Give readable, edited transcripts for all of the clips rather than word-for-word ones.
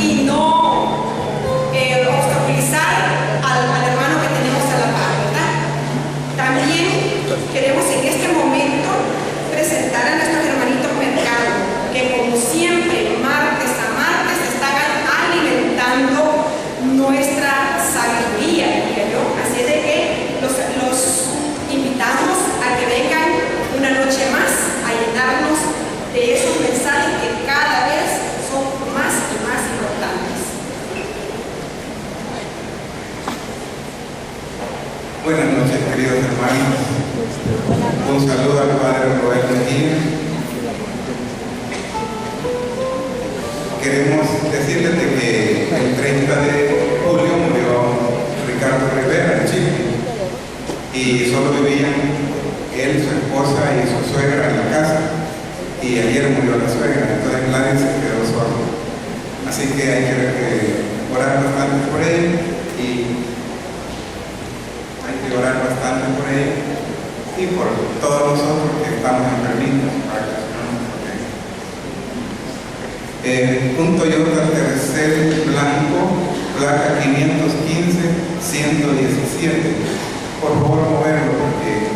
y no obstaculizar al hermano que tenemos a la par, ¿verdad? También queremos en este momento presentar a nuestros hermanitos Mercado, que como siempre, martes a martes, están alimentando nuestra sabiduría, diría yo. Así de que los invitamos a que vengan una noche más a llenarnos de esos mensajes que cada vez son más y más importantes. Buenas noches, queridos hermanos. Un saludo al Padre Roberto Gil. Queremos decirles de que el 30 de julio murió Ricardo Rivera en Chile y solo vivían él, su esposa y su suegra en la casa, y ayer murió la suegra, entonces Gladys se quedó sola. Así que hay que orar bastante por él y orar bastante por él y por todos nosotros que estamos enfermitos para que no nos proteja. Punto Toyota Tercel blanco, placa 515-117. Por favor, moverlo porque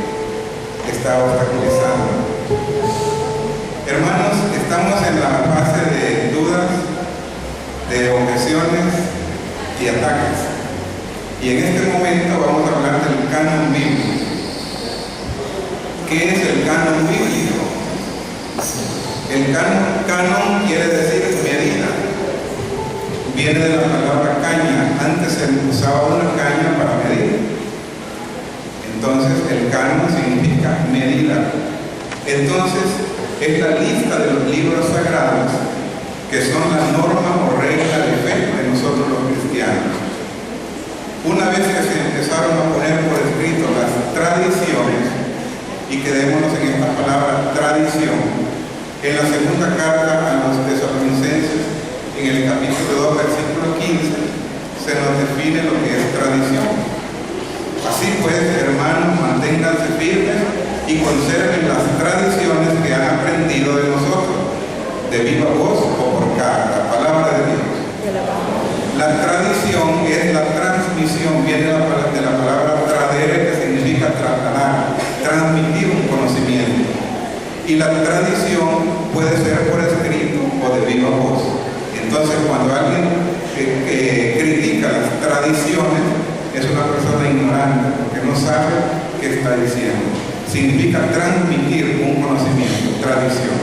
está obstaculizando. Hermanos, estamos en la fase de dudas, de objeciones y ataques. Y en este momento vamos a hablar del canon bíblico. ¿Qué es el canon bíblico? El canon quiere decir medida. Viene de la palabra caña. Antes se usaba una caña para medir. Entonces el canon significa medida. Entonces es la lista de los libros sagrados que son la norma o regla de fe de nosotros los cristianos. Una vez que se empezaron a poner por escrito las tradiciones, y quedémonos en esta palabra tradición, en la segunda carta a los tesalonicenses, en el capítulo 2, versículo 15, se nos define lo que es tradición. Así pues, hermanos, manténganse firmes y conserven las tradiciones que han aprendido de nosotros, de viva voz o por carta, palabra de Dios. La tradición es la transmisión, viene de la palabra tradere, que significa trasladar, transmitir un conocimiento. Y la tradición puede ser por escrito o de viva voz. Entonces, cuando alguien critica las tradiciones, es una persona ignorante, porque no sabe qué está diciendo. Significa transmitir un conocimiento, tradición.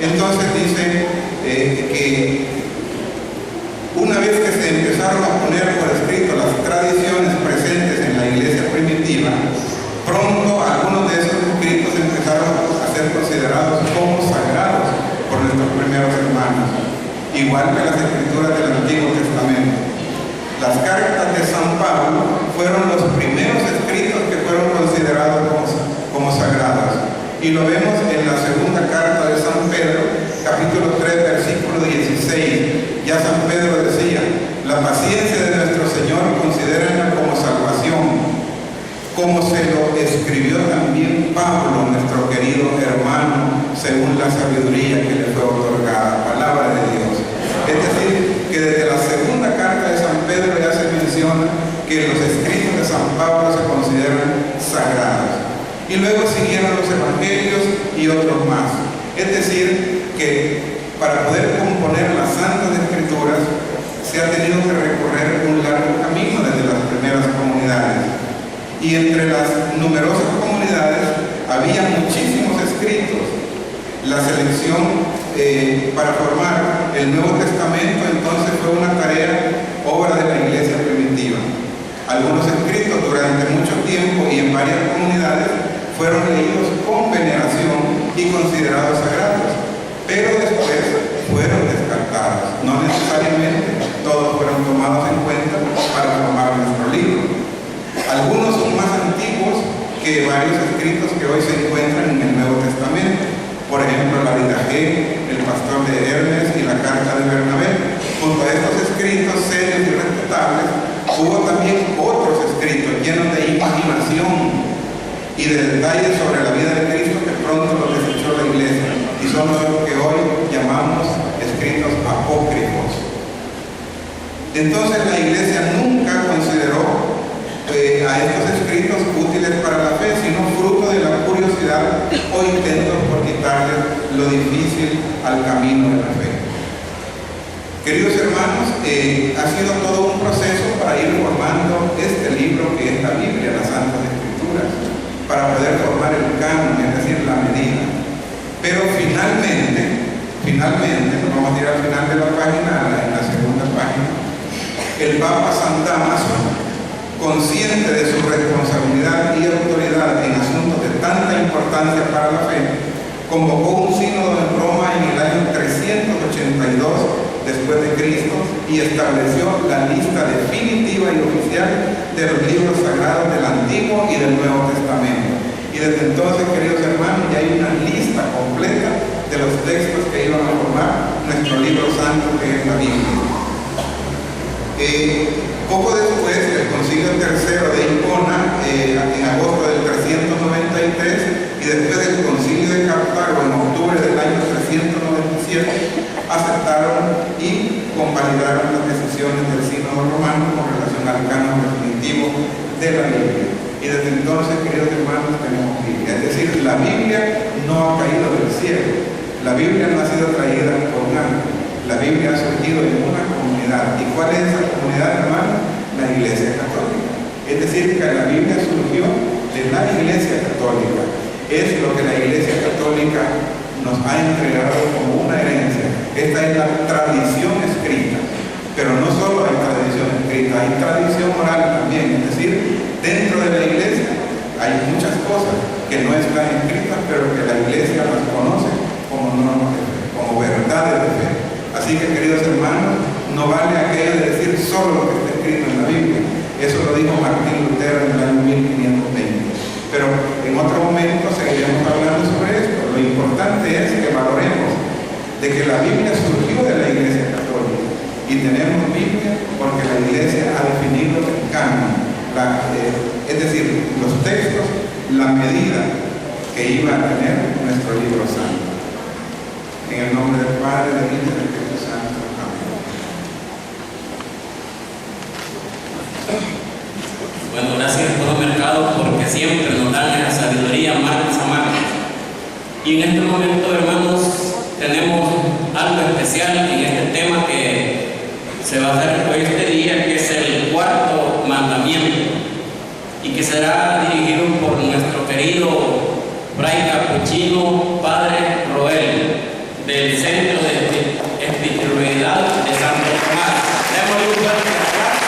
Entonces dice que una vez que se empezaron a poner por escrito las tradiciones presentes en la iglesia primitiva, pronto algunos de esos escritos empezaron a ser considerados como sagrados por nuestros primeros hermanos, igual que las escrituras del Antiguo Testamento. Las cartas de San Pablo fueron los primeros escritos que fueron considerados como sagrados. Y lo vemos en la segunda carta de San Pedro, capítulo 3, versículo 16. Ya San Pedro decía: la paciencia de nuestro Señor considérenla como salvación, como se lo escribió también Pablo, nuestro querido hermano, según la sabiduría que le fue otorgada. Palabra de Dios. Es decir, que desde la segunda carta de San Pedro ya se menciona que los escritos de San Pablo se consideran sagrados. Y luego siguieron los evangelios y otros más. Es decir, que para poder componer las Santas Escrituras se ha tenido que recorrer un largo camino desde las primeras comunidades. Y entre las numerosas comunidades había muchísimos escritos. La selección para formar el Nuevo Testamento entonces fue una tarea, obra de la iglesia primitiva. Algunos escritos durante mucho tiempo y en varias comunidades fueron leídos con veneración y considerados sagrados, pero después fueron descartados. No necesariamente todos fueron tomados en cuenta para formar nuestro libro. Algunos son más antiguos que varios escritos que hoy se encuentran en el Nuevo Testamento. Por ejemplo, la Didache, el Pastor de Hermes y la Carta de Bernabé. Junto a estos escritos serios y respetables, hubo también otros escritos llenos de imaginación y de detalles sobre la vida de Cristo que pronto los desechó la iglesia, y son los que hoy llamamos escritos apócrifos. Entonces la Iglesia nunca consideró a estos escritos útiles para la fe, sino fruto de la curiosidad o intentos por quitarles lo difícil al camino de la fe. Queridos hermanos, ha sido todo un proceso para ir formando este libro que es la Biblia, las Santas Escrituras, para poder formar el canon, es decir, la medida. Pero finalmente, nos vamos a ir al final de la página, en la segunda página, el Papa San Dámaso, consciente de su responsabilidad y autoridad en asuntos de tanta importancia para la fe, convocó un sínodo en Roma en el año 382 después de Cristo y estableció la lista definitiva y oficial de los libros sagrados del Antiguo y del Nuevo Testamento. Y desde entonces, queridos hermanos, ya hay una lista completa de los textos que iban a formar nuestro libro santo, que es la Biblia. Poco después, el Concilio III de Hipona, en agosto del 393, y después del Concilio de Cartago, en octubre del año 397, aceptaron y convalidaron las decisiones del Sínodo Romano con relación al canon definitivo de la Biblia. Y desde entonces, queridos hermanos, tenemos Biblia. Es decir, la Biblia no ha caído del cielo. La Biblia no ha sido traída por un ángel. La Biblia ha surgido en una comunidad. ¿Y cuál es esa comunidad, hermano? La Iglesia Católica. Es decir, que la Biblia surgió de la Iglesia Católica. Es lo que la Iglesia Católica nos ha entregado como una herencia. Esta es la tradición escrita. Pero no solo hay tradición escrita, hay tradición oral también. Es decir, dentro de la Iglesia hay muchas cosas que no están escritas, pero que la Iglesia las conoce como normas de fe, como verdades de fe. Así que, queridos hermanos, no vale aquello de decir solo lo que está escrito en la Biblia. Eso lo dijo Martín Lutero en el año 1520. Pero en otro momento seguiremos hablando sobre esto. Lo importante es que valoremos de que la Biblia surgió de la Iglesia Católica. Y tenemos Biblia porque la Iglesia ha definido el canon. Es decir, los textos, la medida que iba a tener nuestro libro santo. En el nombre del Padre, del Hijo y del Espíritu Santo. Amén. Bueno, gracias por el mercado, porque siempre nos dan la sabiduría martes a martes. Y en este momento, hermanos, tenemos algo especial en este tema que se va a hacer hoy este día, que es el cuarto mandamiento, y que será dirigido por nuestro querido fray capuchino Padre Roel, del Centro de Espiritualidad de Santo Tomás. Démosle un fuerte aplauso.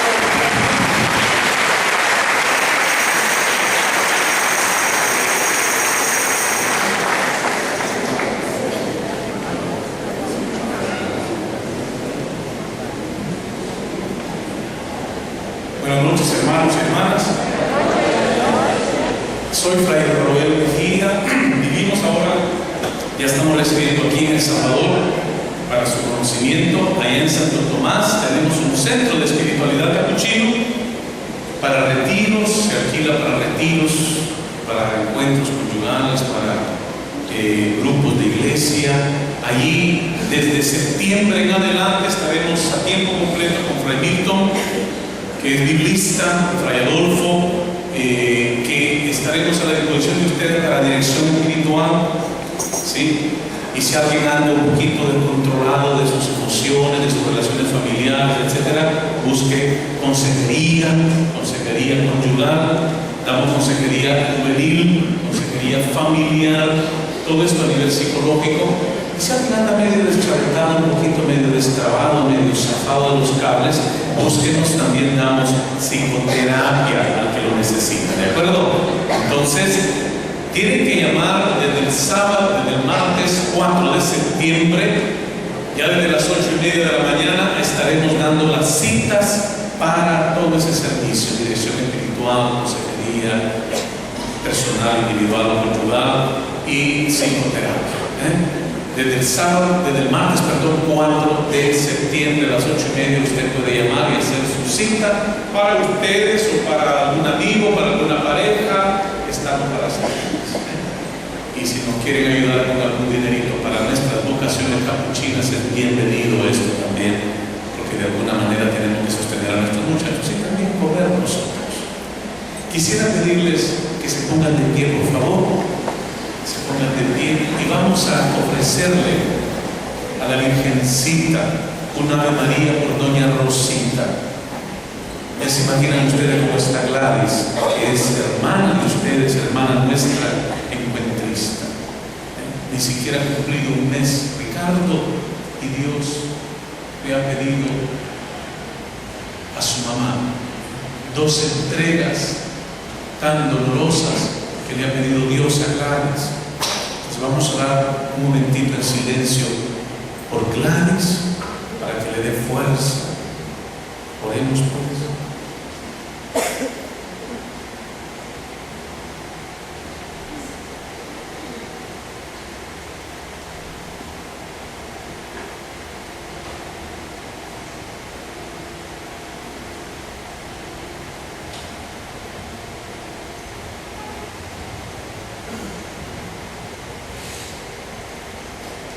Buenas noches, hermanos y hermanas. Soy Fray Roel Mejía. Vivimos ahora, ya estamos recibiendo aquí en El Salvador, para su conocimiento, allá en Santo Tomás tenemos un centro de espiritualidad capuchino para retiros, se alquila para retiros, para encuentros conyugales, para grupos de iglesia. Allí, desde septiembre en adelante, estaremos a tiempo completo con Fray Milton, que es biblista, Fray Adolfo, que estaremos a la disposición de ustedes para la dirección espiritual, ¿sí? Y si alguien anda un poquito descontrolado de sus emociones, de sus relaciones familiares, etc., busque consejería conyugal, damos consejería juvenil, consejería familiar, todo esto a nivel psicológico. Y si alguien anda medio deschavetado, un poquito medio destrabado, medio zafado de los cables, búsquenos, también damos psicoterapia al que lo necesita, ¿de acuerdo? Entonces, tienen que llamar desde el sábado, desde el martes 4 de septiembre, ya desde las 8:30 de la mañana estaremos dando las citas para todo ese servicio, dirección espiritual, consejería personal, individual o conyugal y psicoterapia. Desde el martes 4 de septiembre a las 8:30 usted puede llamar y hacer su cita para ustedes o para algún amigo, para alguna pareja. Estamos para servirles. Y si nos quieren ayudar con algún dinerito para nuestras vocaciones capuchinas, es bienvenido esto también, porque de alguna manera tenemos que Quisiera pedirles que se pongan de pie, por favor. Se pongan de pie y vamos a ofrecerle a la Virgencita una Ave María por Doña Rosita. Ya se imaginan ustedes cómo está Gladys, que es hermana de ustedes, hermana nuestra, encuentrista. Ni siquiera ha cumplido un mes Ricardo, y Dios le ha pedido a su mamá 2 entregas tan dolorosas que le ha pedido Dios a Gladys. Entonces vamos a orar un momentito en silencio por Gladys para que le dé fuerza. Oremos pues.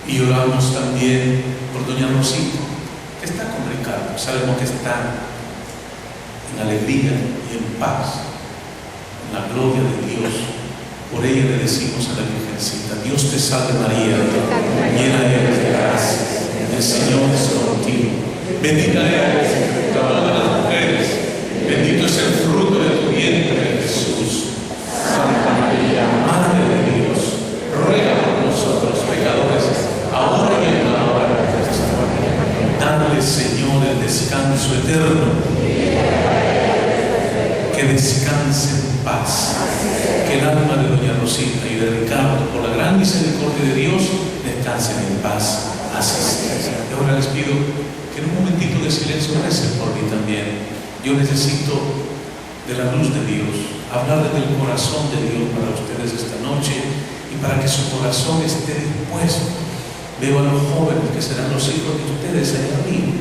Y oramos también por Doña Rosita, que está con Ricardo. Sabemos que está en alegría y en paz, en la gloria de Dios. Por ella le decimos a la Virgencita: Dios te salve María, llena eres de gracia, el Señor es contigo. Bendita eres entre todas las mujeres, bendito es el fruto de tu vientre, Jesús. Santa María, Madre de Dios, ruega por nosotros pecadores, ahora y en la hora de nuestra muerte. Dale, Señor, el descanso eterno. Que descanse en paz. Que el alma de Doña Rosita y de Ricardo, por la gran misericordia de Dios, descansen en paz. Así sea. Y ahora les pido que en un momentito de silencio recen por mí también. Yo necesito de la luz de Dios, hablar del corazón de Dios para ustedes esta noche y para que su corazón esté dispuesto. Veo a los jóvenes que serán los hijos de ustedes allá arriba,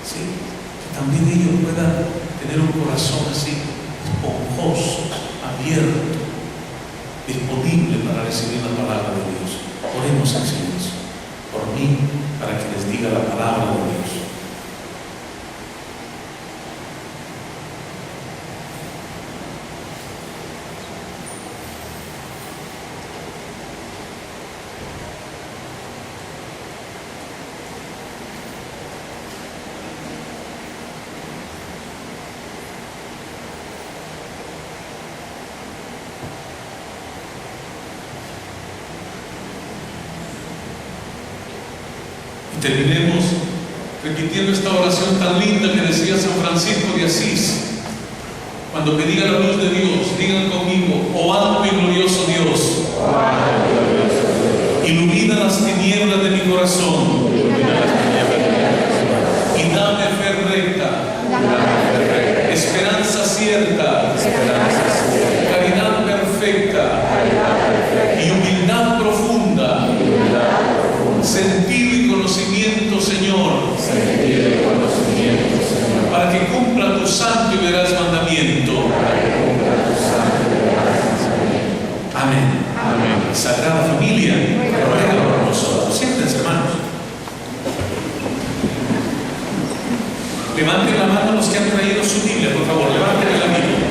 ¿sí? Que también ellos puedan tener un corazón así, esponjoso, abierto, disponible para recibir la palabra de Dios. Oremos en silencio por mí, para que les diga la palabra de Dios. Y terminemos repitiendo esta oración tan linda que decía San Francisco de Asís. Cuando pedía la luz de Dios, digan conmigo: oh alto y glorioso Dios, ilumina las tinieblas de mi corazón y dame fe recta, esperanza cierta, caridad perfecta y humildad profunda, sentido y conocimiento, Señor, para que cumpla tu santo y veraz mandamiento. Amén. Amén. Sagrada Familia, ruega por nosotros. Siéntense, hermanos. Levanten la mano los que han traído su Biblia, por favor. Levanten la Biblia.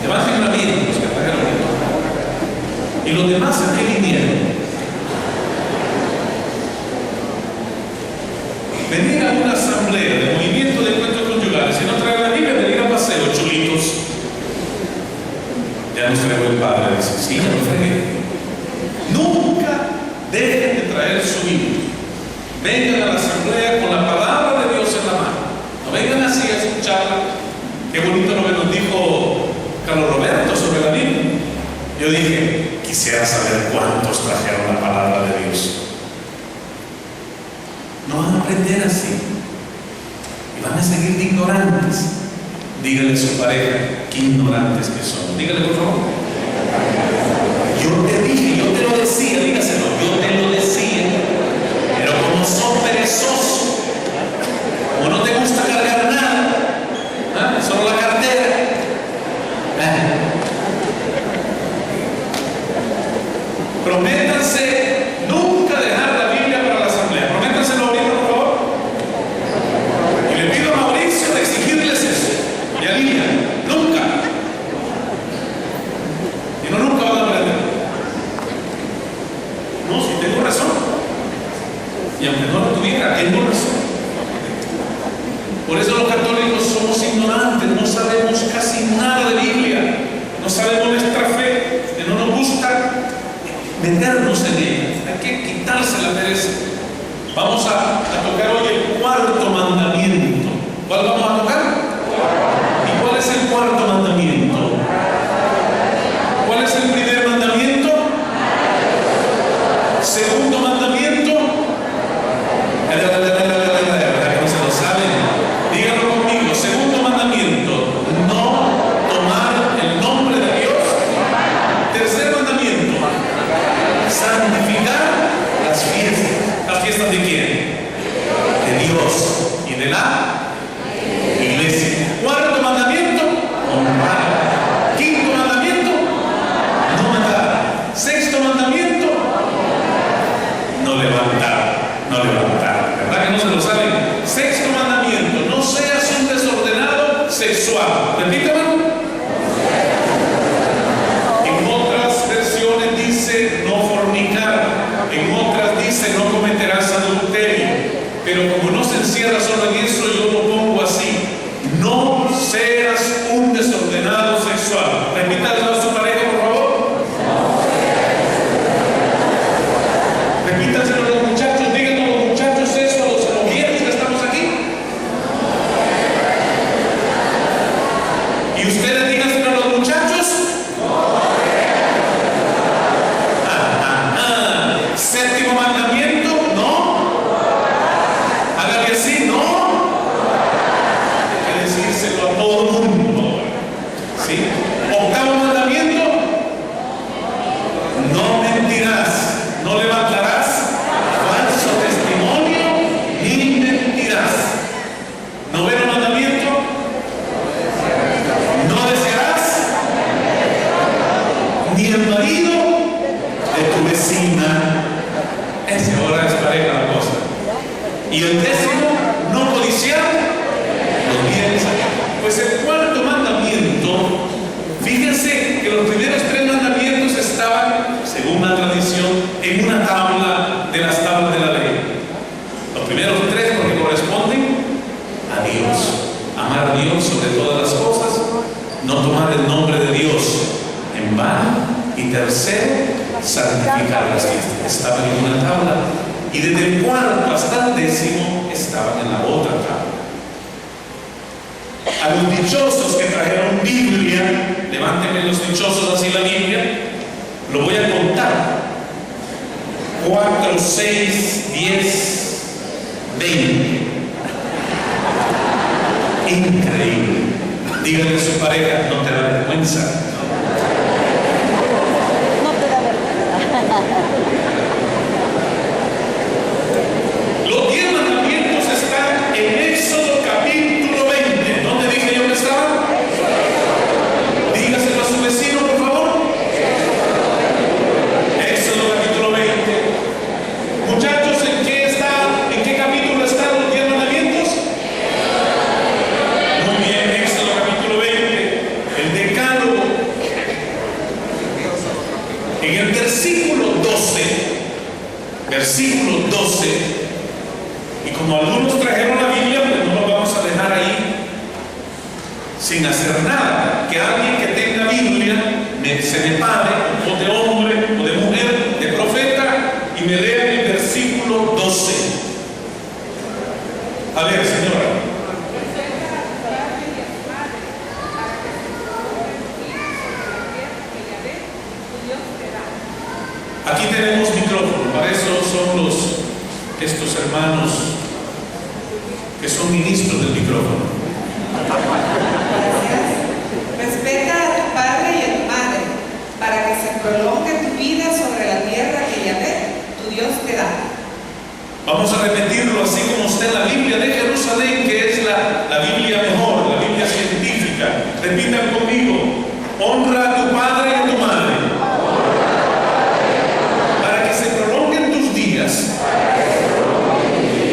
Levanten la Biblia los que trajeron la Biblia. Y los demás a qué vinieron. Venir a una asamblea de movimiento de encuentros conyugales y no traer la Biblia, venir a paseo, chulitos. Ya nos trajo el Padre, dice: sí, ya nos traje. Nunca dejen de traer su Biblia. Vengan a la asamblea con la palabra de Dios en la mano. No vengan así a escucharla. Qué bonito lo que nos dijo Carlos Roberto sobre la Biblia. Yo dije: quisiera saber cuántos trajeron la palabra de Dios. No van a aprender así y van a seguir de ignorantes. Díganle a su pareja: qué ignorantes que son. Díganle, por favor: yo te dije, yo te lo decía. Dígaselo: yo te lo decía, pero como son perezosos, como no te gusta cargar nada, solo la cartera, prométanse nunca dejar la Biblia para la asamblea. Prométanselo ahorita, por favor. Y le pido a Mauricio de exigirles eso. Y a Lilian, nunca. no sabemos nuestra fe, que no nos gusta meternos en ella. Hay que quitarse la pereza. Vamos a tocar hoy el cuarto mandamiento. ¿Cuál vamos a tocar? ¿Y cuál es el cuarto mandamiento? ¿Cuál es el primer mandamiento? Segundo mandamiento. ¿Verdad que no se lo saben? Díganlo conmigo. Segundo mandamiento: no tomar el nombre de Dios. Tercer mandamiento: santificar las fiestas. ¿Las fiestas de quién? De Dios y de la iglesia. Cuarto mandamiento: honrar. Quinto mandamiento: no matar. Sexto mandamiento: no levantar. No levantar. ¿Verdad que no se lo saben? Sexto mandamiento: no seas un desordenado sexual. Repítame. En otras versiones dice no fornicar. En otras dice no cometerás adulterio. Pero como no se encierra solo en eso, yo lo pongo así: no seas un desordenado sexual. Repítalo a su pareja, por favor. Repítaselo a los muchachos. Díganlo a los muchachos eso, a los viejos que estamos aquí. Y ustedes díganselo a los muchachos. Séptimo mandamiento: no. Hágale así: no. Hay que decírselo a todo el mundo. ¿Sí? Octavo mandamiento: no mentirás. No levantarás falso testimonio ni mentirás. Noveno mandamiento: no desearás ni el marido de tu vecina. Esa ahora es pareja la cosa. Y el décimo: no codiciar los bienes ajenos. Pues el cuarto mandamiento, fíjense que los primeros tres mandamientos estaban, según la tradición, en una tabla de las tablas de la ley. Los primeros tres porque corresponden a Dios. Amar a Dios sobre todas las cosas, no tomar el nombre de Dios en vano, y tercero, santificar las fiestas. Estaban en una tabla, y desde el cuarto hasta el décimo estaban en la otra tabla. A los dichosos que trajeron Biblia, levántenme los dichosos así la Biblia, lo voy a contar: 4, 6, 10, 20. Increíble. Díganle a su pareja: no te da vergüenza. Los 10 mandamientos están en Éxodo capítulo 20. ¿Dónde dije yo que estaban? Dígaselo a su vecino, por favor. Éxodo capítulo 20. Muchachos, ¿en qué capítulo están los 10 mandamientos? Muy bien, Éxodo capítulo 20. El decálogo. En el versículo 12, y como algunos trajeron la Biblia, pues no lo vamos a dejar ahí sin hacer nada. Que alguien que tenga Biblia se me pare, o de hombre o de mujer, de profeta, y me lea el versículo 12. A ver, señora. Aquí tenemos micrófono, para eso son estos hermanos que son ministros del micrófono. Respeta a tu padre y a tu madre, para que se prolongue tu vida sobre la tierra que Yahvé, tu Dios, te da. Vamos a repetirlo así como está en la Biblia de Jerusalén, que es la Biblia mejor, la Biblia científica. Repitan conmigo: honra a tu padre y a tu madre, para que se prolonguen tus días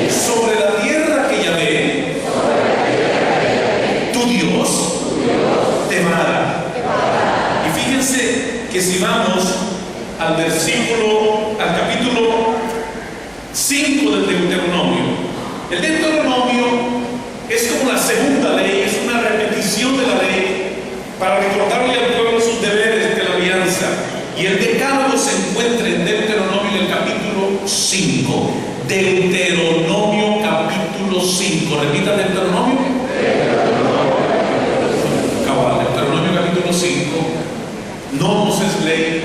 sobre la tierra que Yahvé, tu Dios, te va a dar. Y fíjense que si vamos al capítulo 5 del Deuteronomio, el Deuteronomio es como la segunda ley, es una repetición de la ley para recordarle al pueblo sus Y el decálogo se encuentra en Deuteronomio en el capítulo 5. Deuteronomio capítulo 5. Repita Deuteronomio. Cabal, Deuteronomio capítulo 5. No nos es ley.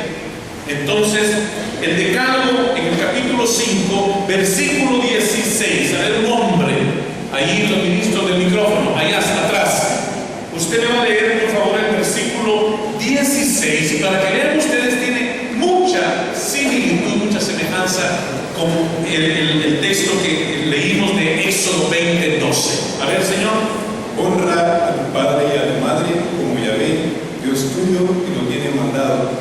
Entonces, el decálogo en el capítulo 5, versículo 16. A ver, un hombre, ahí los ministros del micrófono, allá hasta atrás. Usted me va a leer, por favor, el versículo 16. Y para que vean ustedes, tiene mucha similitud, mucha semejanza con el texto que leímos de Éxodo 20:12. A ver, Señor. Honra a tu padre y a tu madre, como Yahvé, Dios tuyo, que lo tiene mandado,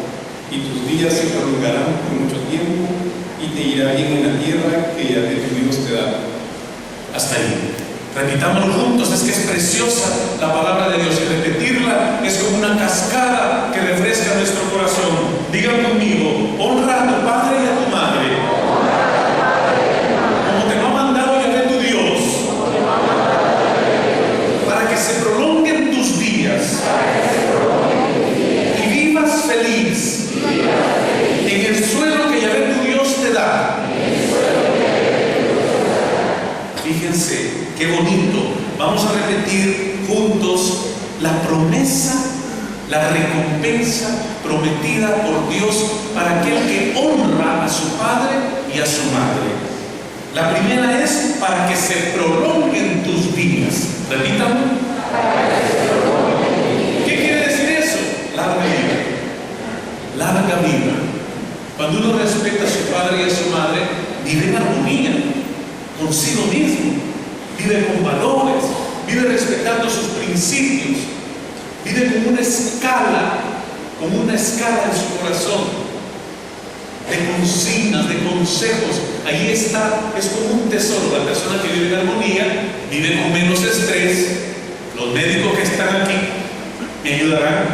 y tus días se prolongarán por mucho tiempo, y te irá bien en la tierra que Yahvé tu Dios te da. Hasta ahí. Repitámoslo juntos, es que es preciosa la palabra de Dios, y repetirla es como una cascada que refresca nuestro corazón. Digan conmigo: honra a tu padre y a tu madre, como te lo ha mandado Yahvé tu Dios, para que se prolonguen tus días y vivas feliz en el suelo que Yahvé tu Dios te da. Fíjense qué bonito. Vamos a repetir juntos la promesa, la recompensa prometida por Dios para aquel que honra a su padre y a su madre. La primera es para que se prolonguen tus días. Repítame. ¿Qué quiere decir eso? Larga vida. Larga vida. Cuando uno respeta a su padre y a su madre, vive en armonía consigo mismo, vive con valores, vive respetando sus principios, vive con una escala en su corazón de consignas, de consejos. Ahí está, es como un tesoro. La persona que vive en armonía vive con menos estrés. Los médicos que están aquí me ayudarán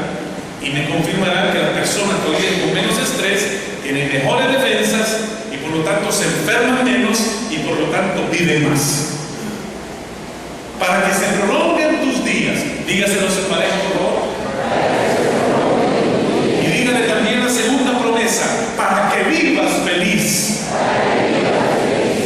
y me confirmarán que la persona que vive con menos estrés tiene mejores defensas y por lo tanto se enferma menos y por lo tanto vive más. Para que se prolonguen tus días, dígaselo a su pareja, por favor. Y dígale también la segunda promesa: para que vivas feliz.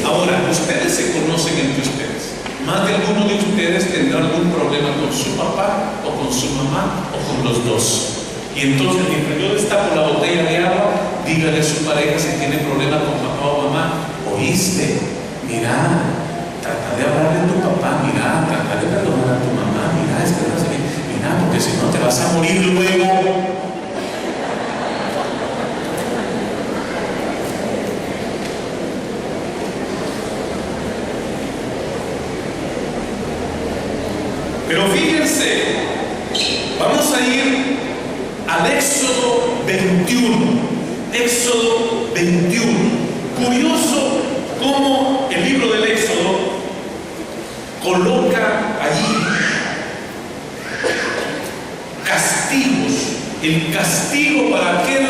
Ahora, ustedes se conocen entre ustedes. Más de alguno de ustedes tendrá algún problema con su papá o con su mamá o con los dos. Y entonces, mientras yo destapo la botella de agua, dígale a su pareja si tiene problema con papá o mamá: oíste, mira, trata de hablar de tu papá, mira, trata de perdonar a tu mamá, mira, es que no sé qué, mira, porque si no te vas a morir luego. Pero fíjense, vamos a ir al Éxodo 21. Éxodo 21. Curioso cómo el libro del Éxodo coloca allí castigos. El castigo para aquel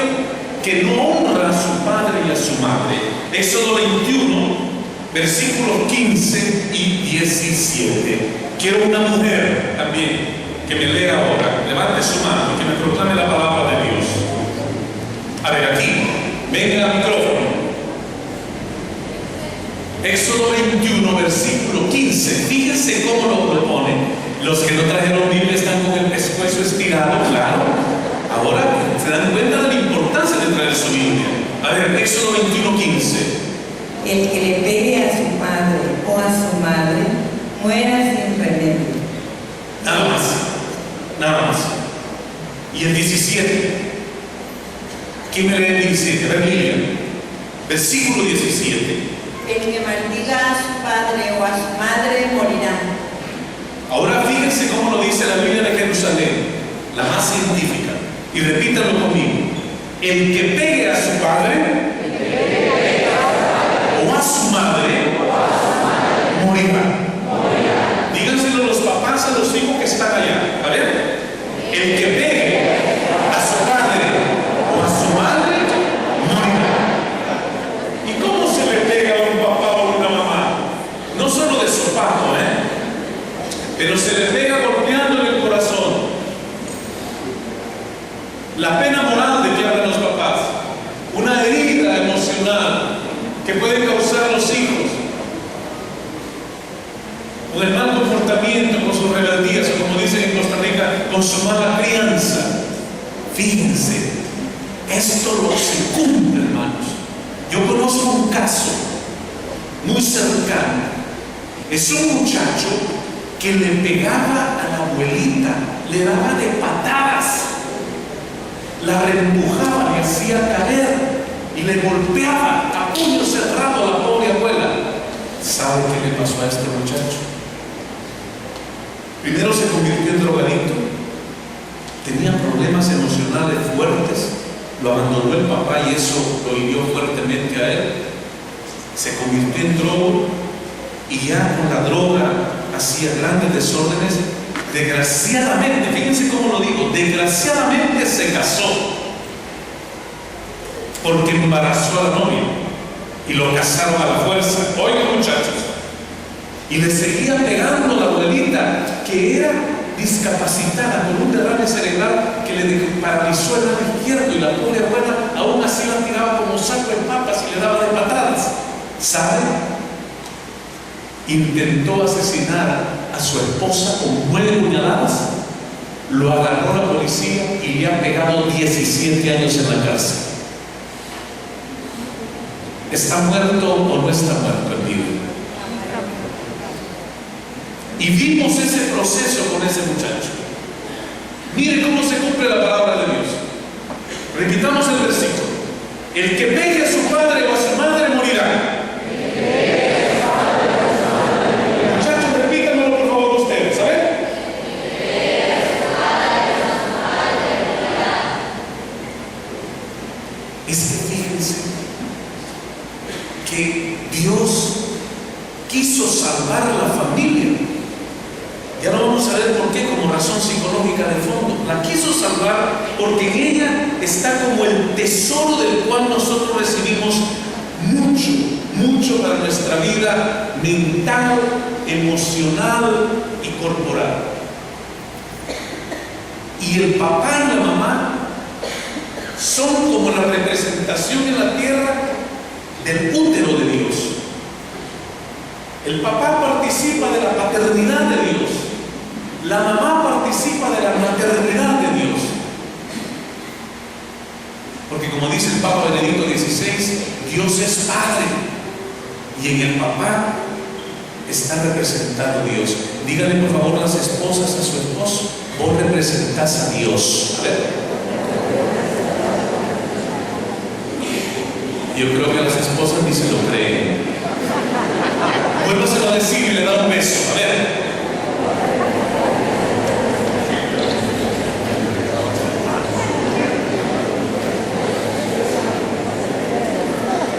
que no honra a su padre y a su madre. Éxodo 21, versículos 15 y 17. Quiero una mujer también que me lea ahora. Levante su mano y que me proclame la palabra de Dios. A ver, aquí, venga al micrófono. Éxodo 21, versículo 15. Fíjense cómo lo propone. Los que no trajeron Biblia están con el pescuezo estirado, claro. Ahora se dan cuenta de la importancia de traer su Biblia. A ver, Éxodo 21, 15. El que le pegue a su padre o a su madre muera sin remedio. Nada más. Nada más. Y el 17. ¿Quién me lee el 17? A ver, Lilian. Versículo 17. El que maldiga a su padre o a su madre morirá. Ahora fíjense cómo lo dice la Biblia de Jerusalén, la más científica. Y repítalo conmigo. El que pegue a su padre o a su madre morirá. Díganselo los papás a los hijos que están allá. A ver, el que pegue a su padre o a su madre morirá. ¿Y cómo se le pega a un papá o a una mamá? No solo de sopapo, pero se le pega golpeándole el corazón. La pena moral de que hablan los papás con su mala crianza. Fíjense, esto lo se cumple, hermanos. Yo conozco un caso muy cercano. Es un muchacho que le pegaba a la abuelita, le daba de patadas, la reempujaba, le hacía caer y le golpeaba a puño cerrado a la pobre abuela. ¿Sabe qué le pasó a este muchacho? Primero se convirtió en drogadicto, tenía problemas emocionales fuertes, lo abandonó el papá y eso lo hirió fuertemente a él. Se convirtió en drogo y ya con la droga hacía grandes desórdenes. Desgraciadamente, fíjense cómo lo digo, desgraciadamente se casó porque embarazó a la novia y lo casaron a la fuerza. Oigan, muchachos, y le seguía pegando a la abuelita, que era discapacitada con un derrame cerebral que le paralizó el lado izquierdo, y la pobre abuela aún así la tiraba como saco de papas y le daba de patadas. ¿Sabe? Intentó asesinar a su esposa con 9 puñaladas, lo agarró la policía y le ha pegado 17 años en la cárcel. ¿Está muerto o no está muerto el vida? Y vimos ese proceso con ese muchacho. Mire cómo se cumple la palabra de Dios. Repitamos el versículo: el que pegue a su padre o a su madre morirá. Muchachos, repítanmelo por favor ustedes, ¿saben? Es que fíjense que Dios quiso salvar a la familia. Ya no vamos a ver por qué, como razón psicológica de fondo. La quiso salvar porque en ella está como el tesoro del cual nosotros recibimos mucho para nuestra vida mental, emocional y corporal. Y el papá y la mamá son como la representación en la tierra del útero de Dios. El papá participa de la paternidad de Dios. La mamá participa de la maternidad de Dios. Porque como dice el Papa Benedicto XVI, Dios es Padre y en el papá está representado Dios. Díganle por favor las esposas a su esposo: vos representás a Dios. A ver. Yo creo que a las esposas ni se lo creen. Vuélvaselo a decir y le da un beso. A ver.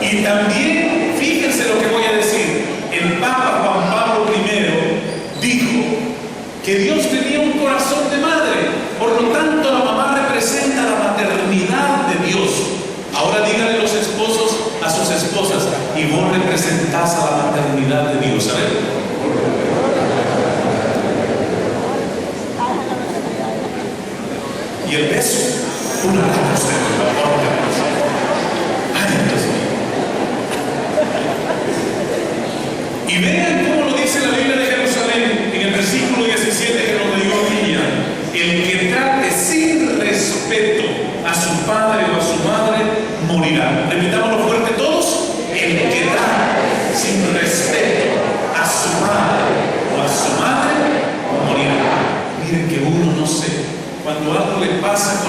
Y también, fíjense lo que voy a decir, el Papa Juan Pablo I dijo que Dios tenía un corazón de madre, por lo tanto la mamá representa la maternidad de Dios. Ahora díganle los esposos a sus esposas: y vos representás a la maternidad de Dios. A ver. Y el beso, una vez y vean cómo lo dice la Biblia de Jerusalén en el versículo 17 que nos leyó Miriam: el que trate sin respeto a su padre o a su madre morirá. Repitámoslo fuerte todos: el que trate sin respeto a su padre o a su madre morirá. Miren que uno no sé, cuando algo le pasa